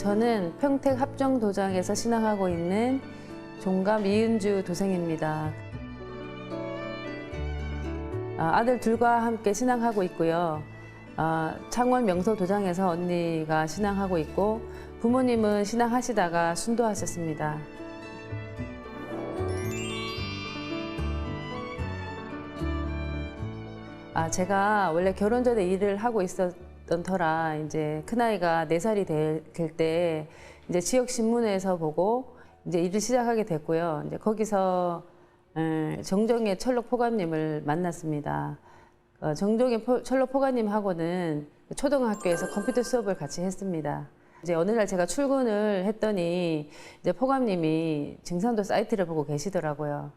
저는 평택 합정도장에서 신앙하고 있는 종감 이은주 도생입니다. 아들 둘과 함께 신앙하고 있고요. 창원 명소도장에서 언니가 신앙하고 있고 부모님은 신앙하시다가 순도하셨습니다. 제가 원래 결혼 전에 일을 하고 있었던 터라 이제 큰아이가 4살이 될 때 이제 지역 신문에서 보고 이제 일을 시작하게 됐고요. 이제 거기서 정종의 철록 포감님을 만났습니다. 정종의 철록 포감님하고는 초등학교에서 컴퓨터 수업을 같이 했습니다. 이제 어느 날 제가 출근을 했더니 이제 포감님이 증산도 사이트를 보고 계시더라고요.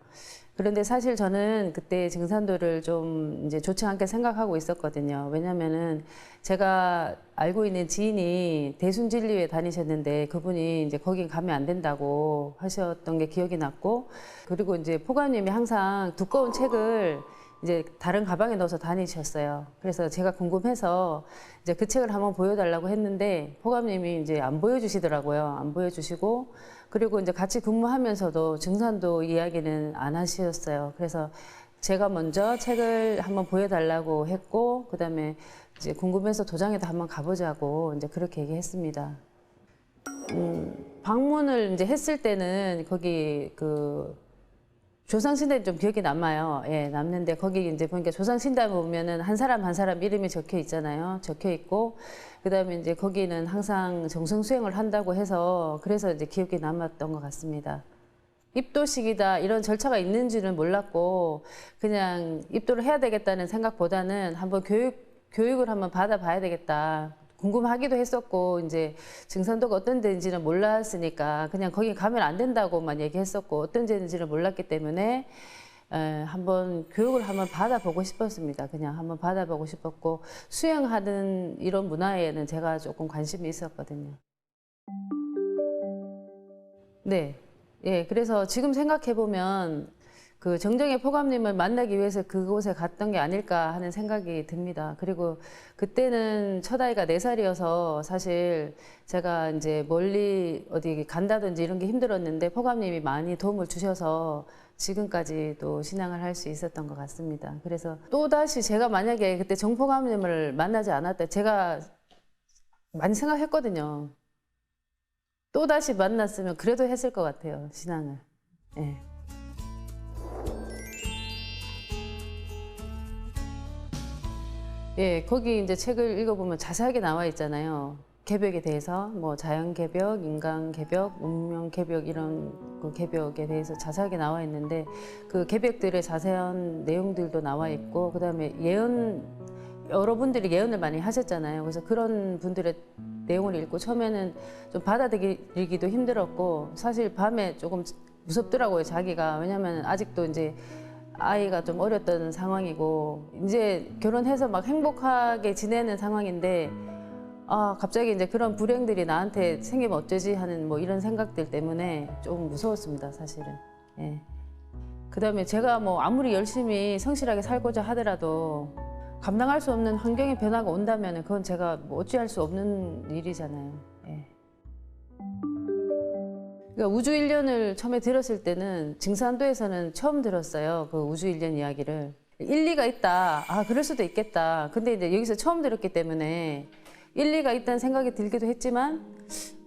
그런데 사실 저는 그때 증산도를 좀 이제 좋지 않게 생각하고 있었거든요. 왜냐면은 제가 알고 있는 지인이 대순진리회 다니셨는데 그분이 이제 거기 가면 안 된다고 하셨던 게 기억이 났고, 그리고 이제 포감님이 항상 두꺼운 책을 이제 다른 가방에 넣어서 다니셨어요. 그래서 제가 궁금해서 이제 그 책을 한번 보여달라고 했는데 포감님이 이제 안 보여주시더라고요. 안 보여주시고, 그리고 이제 같이 근무하면서도 증산도 이야기는 안 하셨어요. 그래서 제가 먼저 책을 한번 보여달라고 했고, 그다음에 이제 궁금해서 도장에도 한번 가보자고 이제 그렇게 얘기했습니다. 방문을 이제 했을 때는 거기 조상신당이 좀 기억이 남아요. 예, 남는데 거기 이제 보니까 조상신당 보면은 한 사람 한 사람 이름이 적혀 있잖아요. 적혀 있고, 그다음에 이제 거기는 항상 정성 수행을 한다고 해서 그래서 이제 기억이 남았던 것 같습니다. 입도식이다 이런 절차가 있는지는 몰랐고 그냥 입도를 해야 되겠다는 생각보다는 한번 교육을 한번 받아봐야 되겠다. 궁금하기도 했었고, 이제 증산도가 어떤 데인지는 몰랐으니까 그냥 거기 가면 안 된다고만 얘기했었고 어떤 데인지를 몰랐기 때문에 한번 교육을 한번 받아보고 싶었습니다. 그냥 한번 받아보고 싶었고, 수행하는 이런 문화에는 제가 조금 관심이 있었거든요. 네, 예, 그래서 지금 생각해보면 그 정정의 포감님을 만나기 위해서 그곳에 갔던 게 아닐까 하는 생각이 듭니다. 그리고 그때는 첫 아이가 4살이어서 사실 제가 이제 멀리 어디 간다든지 이런 게 힘들었는데 포감님이 많이 도움을 주셔서 지금까지도 신앙을 할 수 있었던 것 같습니다. 그래서 또다시 제가 만약에 그때 정포감님을 만나지 않았다, 제가 많이 생각했거든요. 또다시 만났으면 그래도 했을 것 같아요, 신앙을. 예. 예, 거기 이제 책을 읽어보면 자세하게 나와 있잖아요. 개벽에 대해서, 뭐 자연 개벽, 인간 개벽, 운명 개벽 이런 그 개벽에 대해서 자세하게 나와 있는데 그 개벽들의 자세한 내용들도 나와 있고, 그다음에 예언, 여러분들이 예언을 많이 하셨잖아요. 그래서 그런 분들의 내용을 읽고 처음에는 좀 받아들이기도 힘들었고, 사실 밤에 조금 무섭더라고요, 자기가. 왜냐면 아직도 이제 아이가 좀 어렸던 상황이고 이제 결혼해서 막 행복하게 지내는 상황인데 갑자기 이제 그런 불행들이 나한테 생기면 어쩌지 하는 뭐 이런 생각들 때문에 좀 무서웠습니다, 사실은. 예. 그다음에 제가 뭐 아무리 열심히 성실하게 살고자 하더라도 감당할 수 없는 환경의 변화가 온다면 그건 제가 뭐 어찌할 수 없는 일이잖아요. 예. 그러니까 우주일련을 처음에 들었을 때는 증산도에서는 처음 들었어요. 그 우주일련 이야기를. 일리가 있다. 그럴 수도 있겠다. 근데 이제 여기서 처음 들었기 때문에 일리가 있다는 생각이 들기도 했지만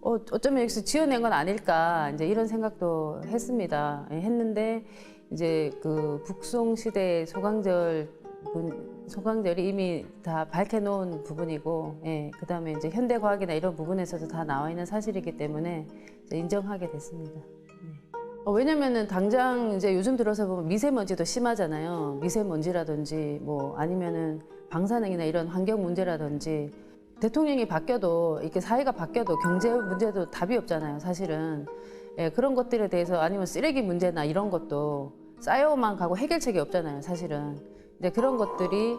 어쩌면 여기서 지어낸 건 아닐까 이제 이런 생각도 했습니다. 했는데 이제 그 북송 시대 소강절이 이미 다 밝혀놓은 부분이고, 예, 그 다음에 이제 현대과학이나 이런 부분에서도 다 나와 있는 사실이기 때문에 이제 인정하게 됐습니다. 왜냐면은 당장 이제 요즘 들어서 보면 미세먼지도 심하잖아요. 미세먼지라든지 뭐 아니면은 방사능이나 이런 환경 문제라든지 대통령이 바뀌어도 이렇게 사회가 바뀌어도 경제 문제도 답이 없잖아요, 사실은. 예, 그런 것들에 대해서 아니면 쓰레기 문제나 이런 것도 쌓여만 가고 해결책이 없잖아요, 사실은. 근데 그런 것들이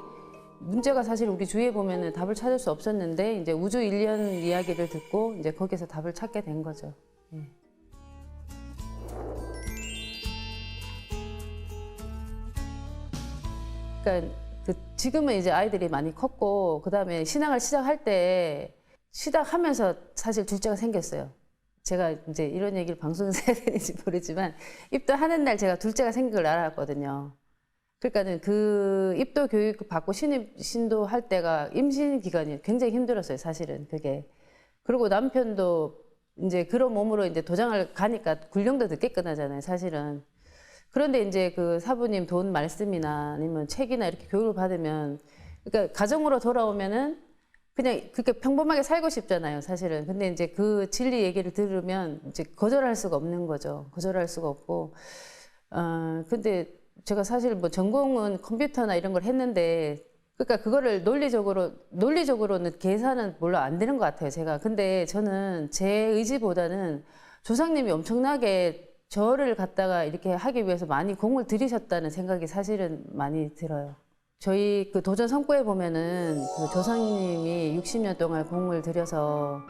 문제가 사실 우리 주위에 보면은 답을 찾을 수 없었는데 이제 우주 일련 이야기를 듣고 이제 거기서 답을 찾게 된 거죠. 예. 그러니까 지금은 이제 아이들이 많이 컸고 그다음에 신앙을 시작할 때 시작하면서 사실 둘째가 생겼어요. 제가 이제 이런 얘기를 방송에서 해야 되는지 모르지만 입도하는 날 제가 둘째가 생긴 걸 알았거든요. 그러니까는 그 입도 교육 받고 신도할 때가 임신 기간이 굉장히 힘들었어요, 사실은 그게. 그리고 남편도 이제 그런 몸으로 이제 도장을 가니까 군령도 늦게 끝나잖아요, 사실은. 그런데 이제 그 사부님 돈 말씀이나 아니면 책이나 이렇게 교육을 받으면, 그러니까 가정으로 돌아오면은 그냥 그렇게 평범하게 살고 싶잖아요, 사실은. 근데 이제 그 진리 얘기를 들으면 이제 거절할 수가 없는 거죠. 거절할 수가 없고. 근데 제가 사실 뭐 전공은 컴퓨터나 이런 걸 했는데, 그러니까 그거를 논리적으로는 계산은 물론 안 되는 것 같아요, 제가. 근데 저는 제 의지보다는 조상님이 엄청나게 저를 갖다가 이렇게 하기 위해서 많이 공을 들이셨다는 생각이 사실은 많이 들어요. 저희 그 도전 성구에 보면은 그 조상님이 60년 동안 공을 들여서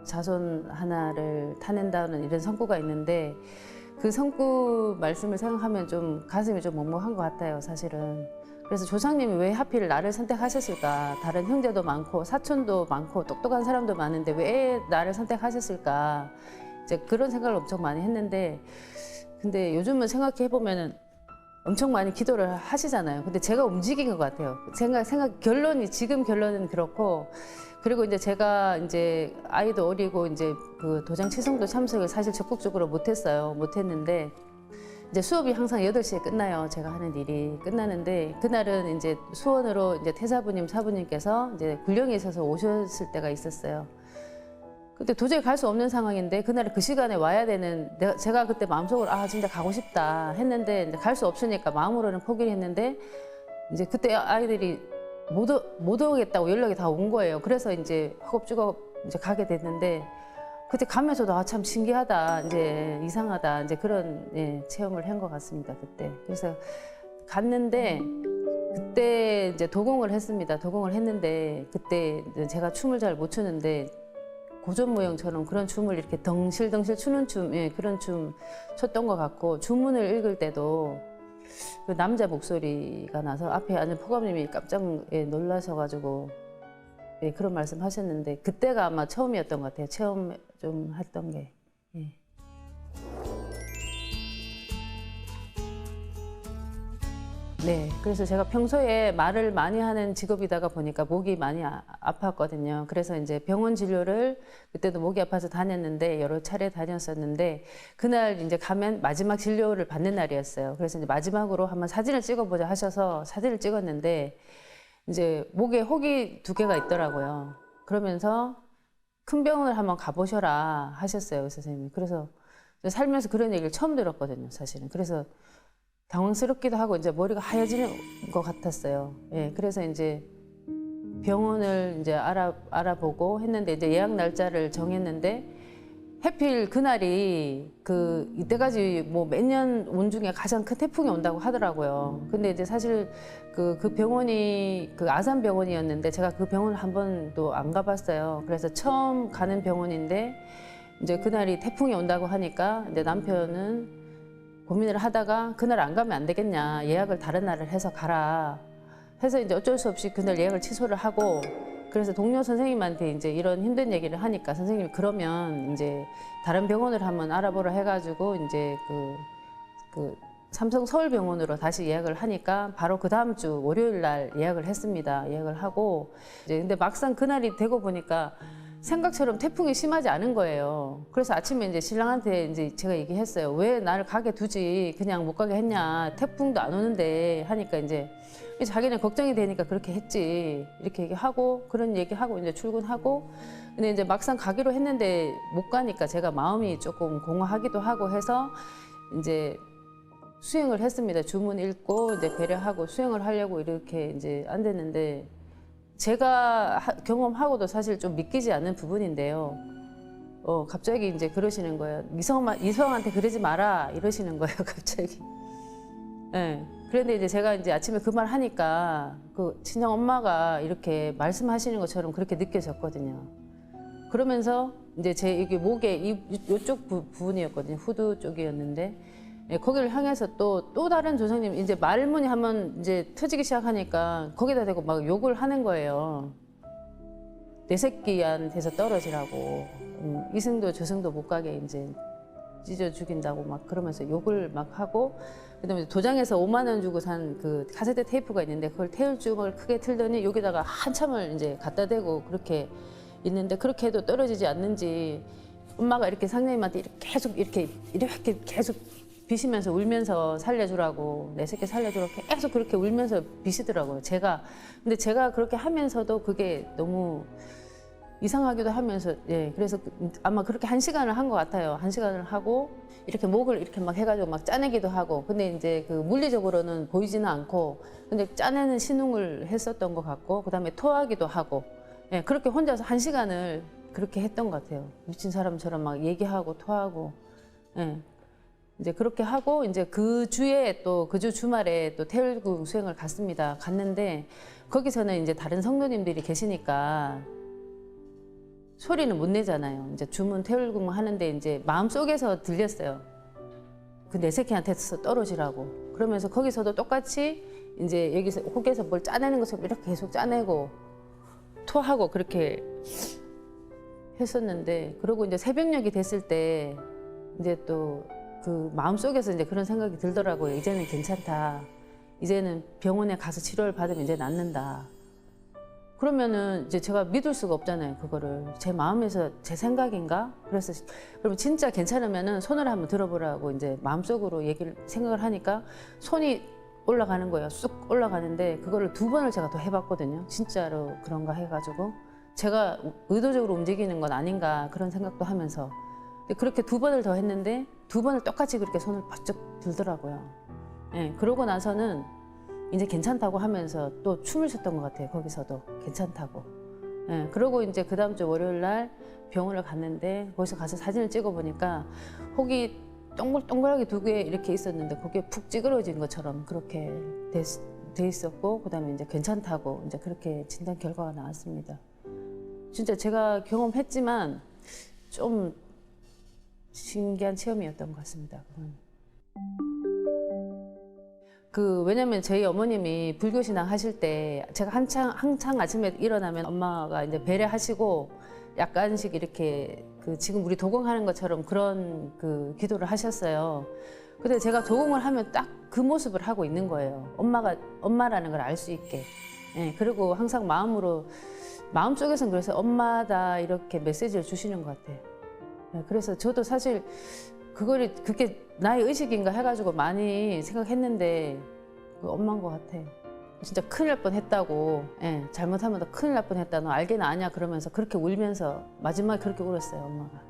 자손 하나를 타낸다는 이런 성구가 있는데, 그 성구 말씀을 생각하면 좀 가슴이 좀 먹먹한 것 같아요, 사실은. 그래서 조상님이 왜 하필 나를 선택하셨을까? 다른 형제도 많고 사촌도 많고 똑똑한 사람도 많은데 왜 나를 선택하셨을까? 이제 그런 생각을 엄청 많이 했는데, 근데 요즘은 생각해 보면은 엄청 많이 기도를 하시잖아요. 근데 제가 움직인 것 같아요. 지금 결론은 그렇고, 그리고 이제 제가 이제 아이도 어리고 이제 그 도장 치성도 참석을 사실 적극적으로 못했는데, 이제 수업이 항상 8시에 끝나요. 제가 하는 일이 끝나는데, 그날은 이제 수원으로 이제 태사부님, 사부님께서 이제 군령에 있어서 오셨을 때가 있었어요. 근데 도저히 갈 수 없는 상황인데 그날 그 시간에 와야 되는, 제가 그때 마음속으로 진짜 가고 싶다 했는데 갈 수 없으니까 마음으로는 포기를 했는데, 이제 그때 아이들이 못 오겠다고 연락이 다 온 거예요. 그래서 이제 허겁지겁 이제 가게 됐는데, 그때 가면서도 참 신기하다, 이제 이상하다, 이제 그런 체험을 한 것 같습니다, 그때. 그래서 갔는데 그때 이제 도공을 했습니다. 도공을 했는데 그때 제가 춤을 잘 못 추는데 고전무용처럼 그런 춤을 이렇게 덩실덩실 추는 춤, 그런 춤 췄던 것 같고, 주문을 읽을 때도 그 남자 목소리가 나서 앞에 앉은 포감님이 깜짝 놀라셔가지고 그런 말씀 하셨는데, 그때가 아마 처음이었던 것 같아요. 체험 좀 했던 게. 네, 그래서 제가 평소에 말을 많이 하는 직업이다가 보니까 목이 많이 아팠거든요. 그래서 이제 병원 진료를 그때도 목이 아파서 다녔는데, 여러 차례 다녔었는데, 그날 이제 가면 마지막 진료를 받는 날이었어요. 그래서 이제 마지막으로 한번 사진을 찍어보자 하셔서 사진을 찍었는데, 이제 목에 혹이 2개가 있더라고요. 그러면서 큰 병원을 한번 가보셔라 하셨어요, 의사 선생님이. 그래서 살면서 그런 얘기를 처음 들었거든요, 사실은. 그래서 당황스럽기도 하고 이제 머리가 하얘지는 것 같았어요. 그래서 이제 병원을 이제 알아보고 했는데, 이제 예약 날짜를 정했는데, 하필 그날이 이때까지 뭐 몇 년 온 중에 가장 큰 태풍이 온다고 하더라고요. 근데 이제 사실 그 병원이 아산 병원이었는데 제가 그 병원을 한 번도 안 가봤어요. 그래서 처음 가는 병원인데, 이제 그날이 태풍이 온다고 하니까 이제 남편은 고민을 하다가 그날 안 가면 안 되겠냐, 예약을 다른 날을 해서 가라 해서 이제 어쩔 수 없이 그날 예약을 취소를 하고, 그래서 동료 선생님한테 이제 이런 힘든 얘기를 하니까 선생님이 그러면 이제 다른 병원을 한번 알아보라 해가지고 이제 그 삼성 서울병원으로 다시 예약을 하니까 바로 그 다음 주 월요일 날 예약을 했습니다. 예약을 하고 이제 근데 막상 그날이 되고 보니까 생각처럼 태풍이 심하지 않은 거예요. 그래서 아침에 이제 신랑한테 이제 제가 얘기했어요. 왜 나를 가게 두지? 그냥 못 가게 했냐? 태풍도 안 오는데 하니까 이제 자기는 걱정이 되니까 그렇게 했지. 이렇게 얘기하고 그런 얘기하고 이제 출근하고, 근데 이제 막상 가기로 했는데 못 가니까 제가 마음이 조금 공허하기도 하고 해서 이제 수행을 했습니다. 주문 읽고 이제 배려하고 수행을 하려고 이렇게 이제 안 됐는데, 제가 경험하고도 사실 좀 믿기지 않는 부분인데요. 갑자기 이제 그러시는 거예요. 이성한테 그러지 마라 이러시는 거예요, 갑자기. 그런데 이제 제가 이제 아침에 그 말 하니까 그 친정 엄마가 이렇게 말씀하시는 것처럼 그렇게 느껴졌거든요. 그러면서 이제 제 여기 목에 이쪽 부분이었거든요. 후두 쪽이었는데, 거기를 향해서 또 다른 조상님 이제 말문이 한번 이제 터지기 시작하니까 거기다 대고 막 욕을 하는 거예요. 내 새끼한테서 떨어지라고 이승도 저승도 못 가게 이제 찢어 죽인다고 막 그러면서 욕을 막 하고 그다음에 도장에서 5만 원 주고 산 그 카세트 테이프가 있는데 그걸 태울증을 크게 틀더니 여기다가 한참을 이제 갖다 대고 그렇게 있는데 그렇게 해도 떨어지지 않는지 엄마가 이렇게 상녀님한테 이렇게 계속 비시면서 울면서 살려주라고 내 새끼 살려주라고 계속 그렇게 울면서 비시더라고요. 근데 제가 그렇게 하면서도 그게 너무 이상하기도 하면서 그래서 아마 그렇게 1시간을 한 것 같아요. 1시간을 하고 이렇게 목을 이렇게 막 해가지고 막 짜내기도 하고 근데 이제 그 물리적으로는 보이지는 않고 근데 짜내는 신용을 했었던 것 같고 그다음에 토하기도 하고 그렇게 혼자서 1시간을 그렇게 했던 것 같아요. 미친 사람처럼 막 얘기하고 토하고 이제 그렇게 하고 이제 그 주에 또 그 주 주말에 또 태울궁 수행을 갔습니다. 갔는데 거기서는 이제 다른 성도님들이 계시니까 소리는 못 내잖아요. 이제 주문 태울궁 하는데 이제 마음속에서 들렸어요. 그 내 새끼한테서 떨어지라고. 그러면서 거기서도 똑같이 이제 여기서 혹에서 뭘 짜내는 것처럼 이렇게 계속 짜내고 토하고 그렇게 했었는데 그러고 이제 새벽녘이 됐을 때 이제 또 그 마음속에서 이제 그런 생각이 들더라고요. 이제는 괜찮다. 이제는 병원에 가서 치료를 받으면 이제 낫는다. 그러면은 이제 제가 믿을 수가 없잖아요. 그거를 제 마음에서 제 생각인가? 그래서 그러면 진짜 괜찮으면은 손을 한번 들어보라고 이제 마음속으로 생각을 하니까 손이 올라가는 거예요. 쑥 올라가는데 그거를 2번을 제가 더 해봤거든요. 진짜로 그런가 해가지고 제가 의도적으로 움직이는 건 아닌가 그런 생각도 하면서 그렇게 2번을 더 했는데 2번을 똑같이 그렇게 손을 바짝 들더라고요. 그러고 나서는 이제 괜찮다고 하면서 또 춤을 췄던 것 같아요. 거기서도 괜찮다고. 그러고 이제 그 다음 주 월요일 날 병원을 갔는데 거기서 가서 사진을 찍어 보니까 혹이 동글동글하게 2개 이렇게 있었는데 거기에 푹 찌그러진 것처럼 그렇게 돼 있었고 그다음에 이제 괜찮다고 이제 그렇게 진단 결과가 나왔습니다. 진짜 제가 경험했지만 좀 신기한 체험이었던 것 같습니다. 그건. 왜냐면 저희 어머님이 불교신앙 하실 때 제가 한창 아침에 일어나면 엄마가 이제 배례하시고 약간씩 이렇게 지금 우리 도공하는 것처럼 그런 기도를 하셨어요. 근데 제가 도공을 하면 딱 그 모습을 하고 있는 거예요. 엄마라는 걸 알 수 있게. 그리고 항상 마음속에서는 그래서 엄마다 이렇게 메시지를 주시는 것 같아요. 그래서 저도 사실 그게 나의 의식인가 해가지고 많이 생각했는데 엄마인 것 같아. 진짜 큰일 날 뻔했다고. 잘못하면 너 큰일 날 뻔했다. 너 알긴 아냐 그러면서 그렇게 울면서 마지막에 그렇게 울었어요 엄마가.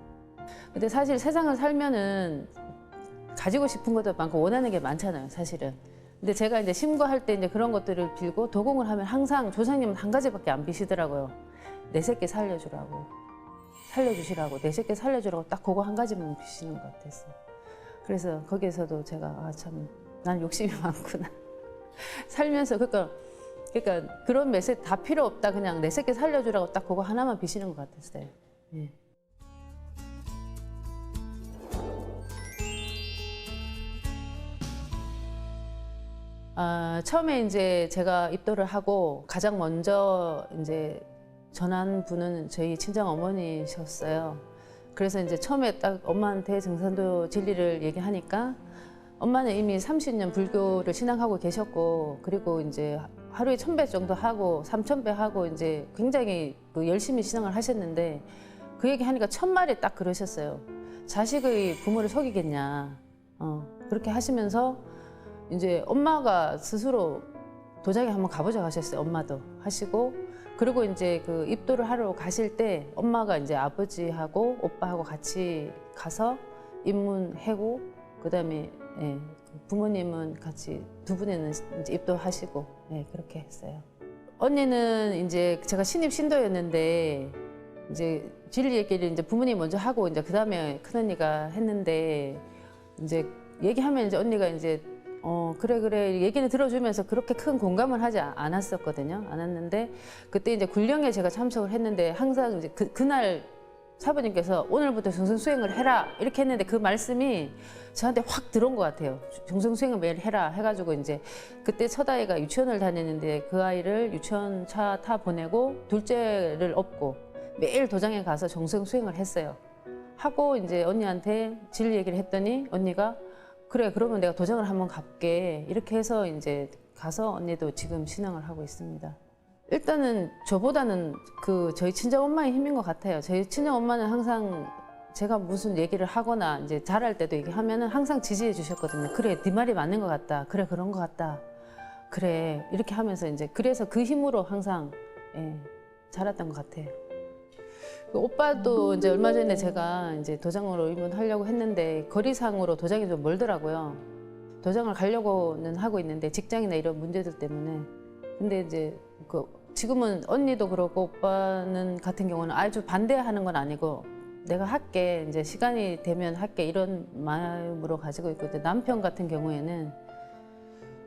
근데 사실 세상을 살면은 가지고 싶은 것도 많고 원하는 게 많잖아요 사실은. 근데 제가 이제 심거할 때 이제 그런 것들을 빌고 도공을 하면 항상 조상님은 한 가지밖에 안 비시더라고요. 내 새끼 살려주라고. 살려주시라고. 내 새끼 살려주라고 딱 그거 한 가지만 비시는 것 같았어요. 그래서 거기에서도 제가 참 난 욕심이 많구나. 살면서 그러니까 그런 메시지 다 필요 없다. 그냥 내 새끼 살려주라고 딱 그거 하나만 비시는 것 같았어요. 처음에 이제 제가 입도를 하고 가장 먼저 이제 전한 분은 저희 친정 어머니셨어요. 그래서 이제 처음에 딱 엄마한테 증산도 진리를 얘기하니까 엄마는 이미 30년 불교를 신앙하고 계셨고 그리고 이제 하루에 1000배 정도 하고 3000배 하고 이제 굉장히 열심히 신앙을 하셨는데 그 얘기 하니까 첫말에 딱 그러셨어요. 자식의 부모를 속이겠냐. 그렇게 하시면서 이제 엄마가 스스로 도장에 한번 가보자 하셨어요. 엄마도 하시고 그리고 이제 입도를 하러 가실 때 엄마가 이제 아버지하고 오빠하고 같이 가서 입문하고 그다음에 부모님은 같이 두 분에는 이제 입도하시고 그렇게 했어요. 언니는 이제 제가 신입 신도였는데 이제 진리 얘기를 이제 부모님 먼저 하고 이제 그다음에 큰언니가 했는데 이제 얘기하면 이제 언니가 이제 그래 얘기는 들어주면서 그렇게 큰 공감을 하지 않았는데 그때 이제 굴령에 제가 참석을 했는데 항상 이제 그날 사부님께서 오늘부터 정성수행을 해라 이렇게 했는데 그 말씀이 저한테 확 들어온 것 같아요. 정성수행을 매일 해라 해가지고 이제 그때 첫 아이가 유치원을 다녔는데 그 아이를 유치원 차 타 보내고 둘째를 업고 매일 도장에 가서 정성 수행을 했어요. 하고 이제 언니한테 진리 얘기를 했더니 언니가 그래 그러면 내가 도장을 한번 가볼게 이렇게 해서 이제 가서 언니도 지금 신앙을 하고 있습니다. 일단은 저보다는 저희 친정 엄마의 힘인 것 같아요. 저희 친정 엄마는 항상 제가 무슨 얘기를 하거나 이제 잘할 때도 얘기하면은 항상 지지해 주셨거든요. 그래, 네 말이 맞는 것 같다. 그래, 그런 것 같다. 그래, 이렇게 하면서 이제 그래서 그 힘으로 항상 자랐던 것 같아요. 오빠도 이제 얼마 전에 제가 이제 도장으로 입문하려고 했는데 거리상으로 도장이 좀 멀더라고요. 도장을 가려고는 하고 있는데 직장이나 이런 문제들 때문에. 근데 이제 지금은 언니도 그렇고 오빠는 같은 경우는 아주 반대하는 건 아니고 내가 할게 이제 시간이 되면 할게 이런 마음으로 가지고 있거든요. 남편 같은 경우에는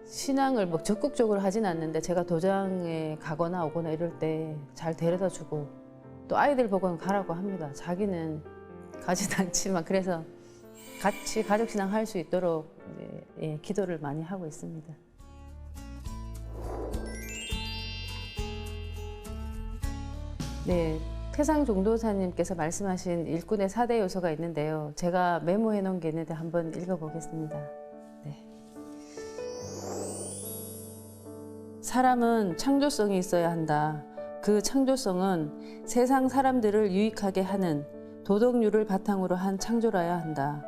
신앙을 뭐 적극적으로 하진 않는데 제가 도장에 가거나 오거나 이럴 때 잘 데려다 주고 또 아이들 보고는 가라고 합니다. 자기는 가진 않지만 그래서 같이 가족 신앙 할 수 있도록 기도를 많이 하고 있습니다. 네. 태상 종도사님께서 말씀하신 일꾼의 4대 요소가 있는데요. 제가 메모해 놓은 게 있는데 한번 읽어보겠습니다. 네. 사람은 창조성이 있어야 한다. 그 창조성은 세상 사람들을 유익하게 하는 도덕률을 바탕으로 한 창조라야 한다.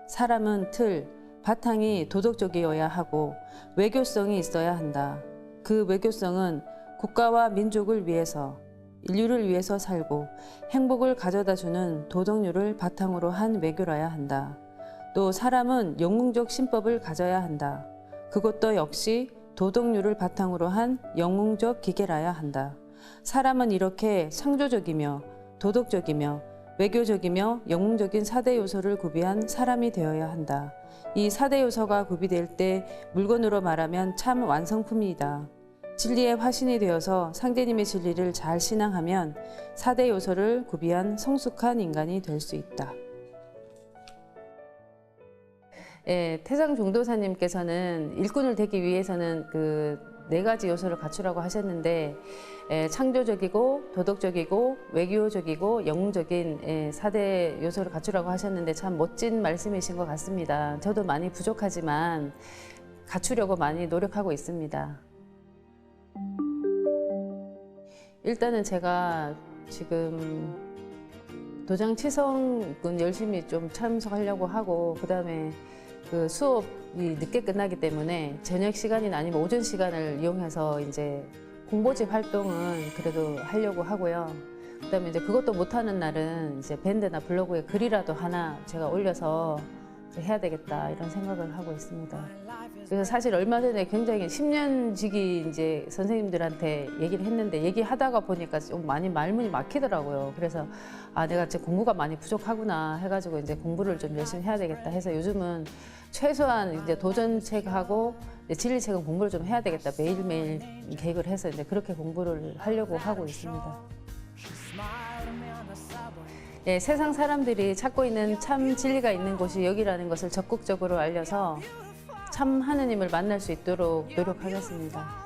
사람은 틀, 바탕이 도덕적이어야 하고 외교성이 있어야 한다. 그 외교성은 국가와 민족을 위해서 인류를 위해서 살고 행복을 가져다주는 도덕률을 바탕으로 한 외교라야 한다. 또 사람은 영웅적 신법을 가져야 한다. 그것도 역시 도덕률을 바탕으로 한 영웅적 기계라야 한다. 사람은 이렇게 창조적이며 도덕적이며 외교적이며 영웅적인 4대 요소를 구비한 사람이 되어야 한다. 이 4대 요소가 구비될 때 물건으로 말하면 참 완성품이다. 진리의 화신이 되어서 상제님의 진리를 잘 신앙하면 4대 요소를 구비한 성숙한 인간이 될 수 있다. 태상 종도사님께서는 일꾼을 되기 위해서는 그 4가지 요소를 갖추라고 하셨는데 창조적이고 도덕적이고 외교적이고 영웅적인 4대 요소를 갖추라고 하셨는데 참 멋진 말씀이신 것 같습니다. 저도 많이 부족하지만 갖추려고 많이 노력하고 있습니다. 일단은 제가 지금 도장 치성은 열심히 좀 참석하려고 하고 그다음에 그 수업이 늦게 끝나기 때문에 저녁 시간이나 아니면 오전 시간을 이용해서 이제 공보집 활동은 그래도 하려고 하고요. 그다음에 이제 그것도 못하는 날은 이제 밴드나 블로그에 글이라도 하나 제가 올려서 해야 되겠다 이런 생각을 하고 있습니다. 그래서 사실 얼마 전에 굉장히 10년 지기 이제 선생님들한테 얘기를 했는데 얘기하다가 보니까 좀 많이 말문이 막히더라고요. 그래서 아 내가 진짜 공부가 많이 부족하구나 해가지고 이제 공부를 좀 열심히 해야 되겠다 해서 요즘은 최소한 이제 도전책하고 진리책은 공부를 좀 해야 되겠다 매일매일 계획을 해서 이제 그렇게 공부를 하려고 하고 있습니다. 세상 사람들이 찾고 있는 참 진리가 있는 곳이 여기라는 것을 적극적으로 알려서 참 하느님을 만날 수 있도록 노력하겠습니다.